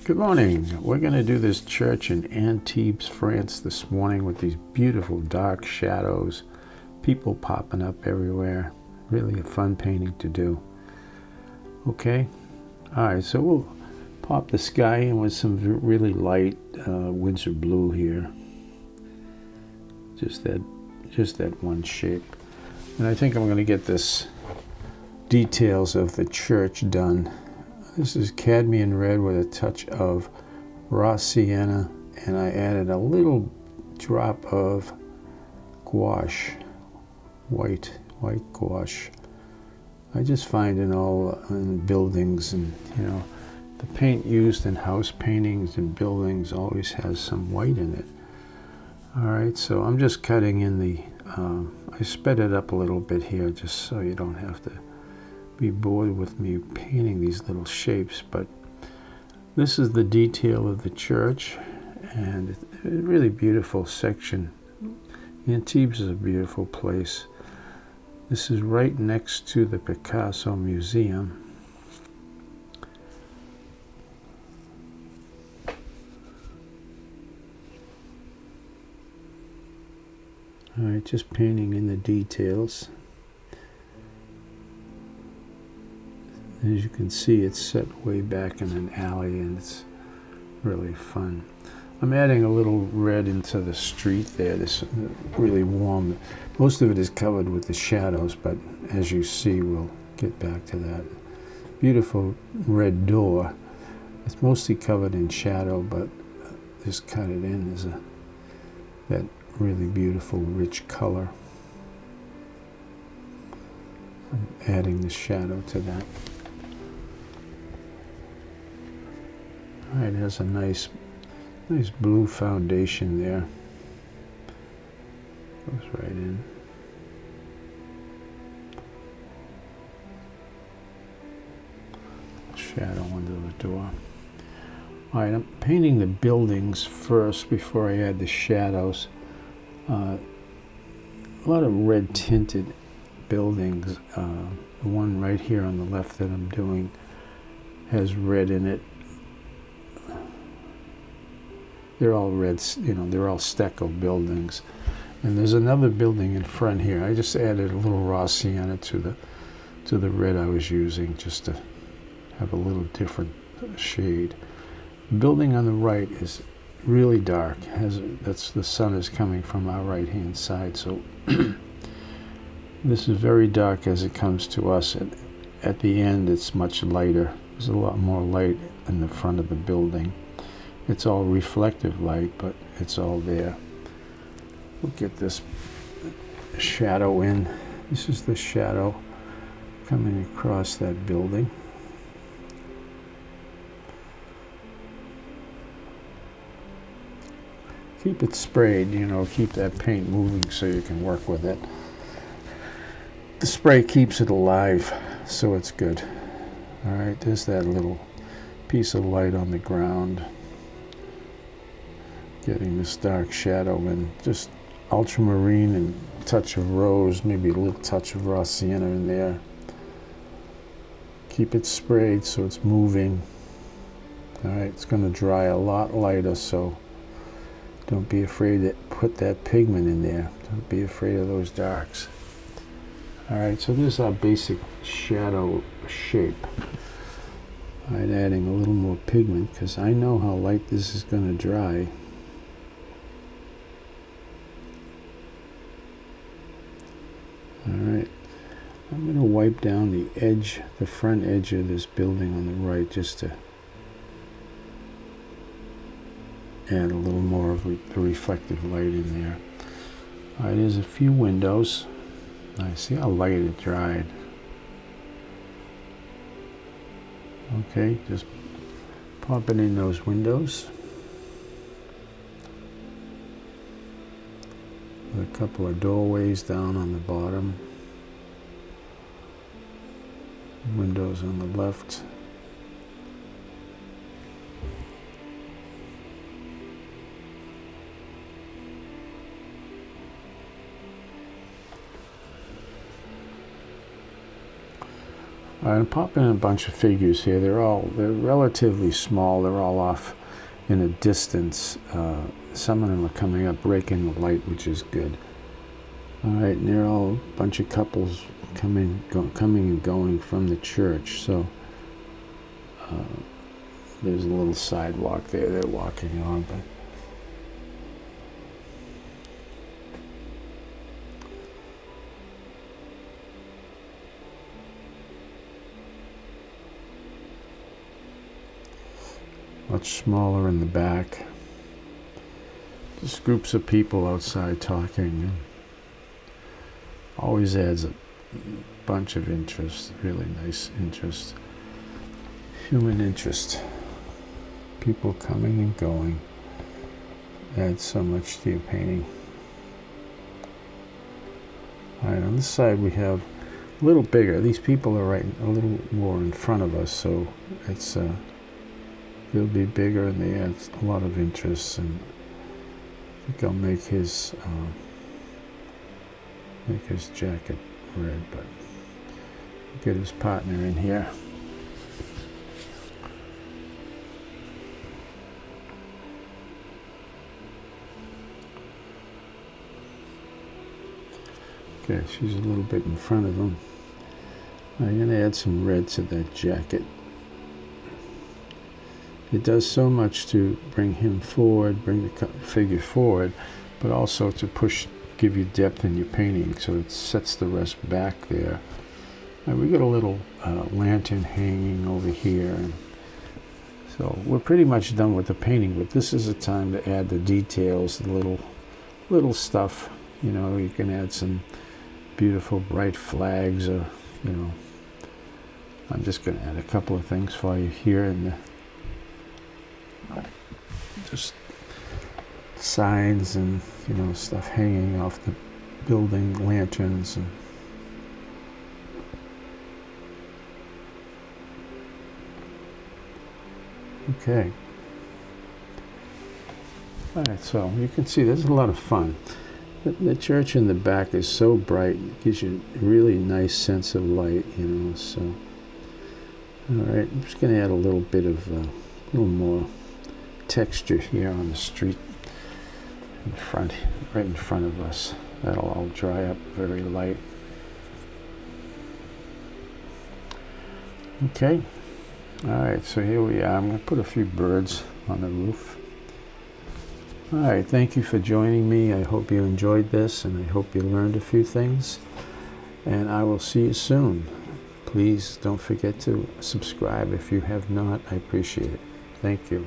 Good morning. We're going to do this church in Antibes, France this morning with these beautiful dark shadows, people popping up everywhere. Really a fun painting to do. Okay? Alright, so we'll pop the sky in with some really light Windsor blue here. Just that one shape. And I think I'm going to get this details of the church done. This is cadmium red with a touch of raw sienna, and I added a little drop of gouache, white gouache. I just find in all in buildings, and the paint used in house paintings and buildings always has some white in it. Alright, so I'm just cutting in the, I sped it up a little bit here just so you don't have to be bored with me painting these little shapes, but this is the detail of the church, and it's a really beautiful section. Antibes is a beautiful place. This is right next to the Picasso Museum. Alright, just painting in the details. As you can see, it's set way back in an alley, and it's really fun. I'm adding a little red into the street there. This really warm. Most of it is covered with the shadows, but as you see, we'll get back to that. Beautiful red door. It's mostly covered in shadow, but just cut it in as that really beautiful rich color. I'm adding the shadow to that. Alright, it has a nice blue foundation there. Goes right in. Shadow under the door. Alright, I'm painting the buildings first before I add the shadows. A lot of red tinted buildings. The one right here on the left that I'm doing has red in it. They're all red, they're all stucco buildings. And there's another building in front here. I just added a little raw sienna to the red I was using, just to have a little different shade. The building on the right is really dark. The sun is coming from our right hand side, so this is very dark as it comes to us, and at the end it's much lighter. There's a lot more light in the front of the building. It's all reflective light, but it's all there. We'll get this shadow in. This is the shadow coming across that building. Keep it sprayed, keep that paint moving so you can work with it. The spray keeps it alive, so it's good. Alright, there's that little piece of light on the ground. Getting this dark shadow in, just ultramarine and a touch of rose, maybe a little touch of raw sienna in there. Keep it sprayed so it's moving. Alright, it's going to dry a lot lighter, so don't be afraid to put that pigment in there. Don't be afraid of those darks. Alright, so this is our basic shadow shape. Alright, adding a little more pigment because I know how light this is going to dry. Alright, I'm going to wipe down the front edge of this building on the right, just to add a little more of the reflective light in there. Alright, there's a few windows. I see how light it dried. Okay, just popping in those windows. With a couple of doorways down on the bottom. Windows on the left. I'm popping in a bunch of figures here. They're relatively small. They're all off in a distance. Some of them are coming up, breaking the light, which is good. All right, and they're all a bunch of couples coming and going from the church. So there's a little sidewalk there they're walking on, but much smaller in the back. Just groups of people outside talking. Always adds a bunch of interest, really nice interest. Human interest. People coming and going. Adds so much to your painting. Alright, on this side we have a little bigger. These people are right a little more in front of us, so it's they'll be bigger and they add a lot of interest. And I think I'll make his jacket red, but get his partner in here. Okay, she's a little bit in front of him. I'm going to add some red to that jacket. It does so much to bring him forward, bring the figure forward, but also to give you depth in your painting, so it sets the rest back there. And we got a little lantern hanging over here. And so we're pretty much done with the painting, but this is a time to add the details, the little stuff. You know, you can add some beautiful bright flags, or, you know, I'm just going to add a couple of things for you here, and just signs and, you know, stuff hanging off the building, lanterns, and okay. All right, so you can see there's a lot of fun. The church in the back is so bright, it gives you a really nice sense of light, you know. So, all right, I'm just going to add a little bit of a little more texture here on the street in front, right in front of us. That'll all dry up very light. Okay. All right, so here we are. I'm going to put a few birds on the roof. All right, thank you for joining me. I hope you enjoyed this, and I hope you learned a few things. And I will see you soon. Please don't forget to subscribe if you have not. I appreciate it. Thank you.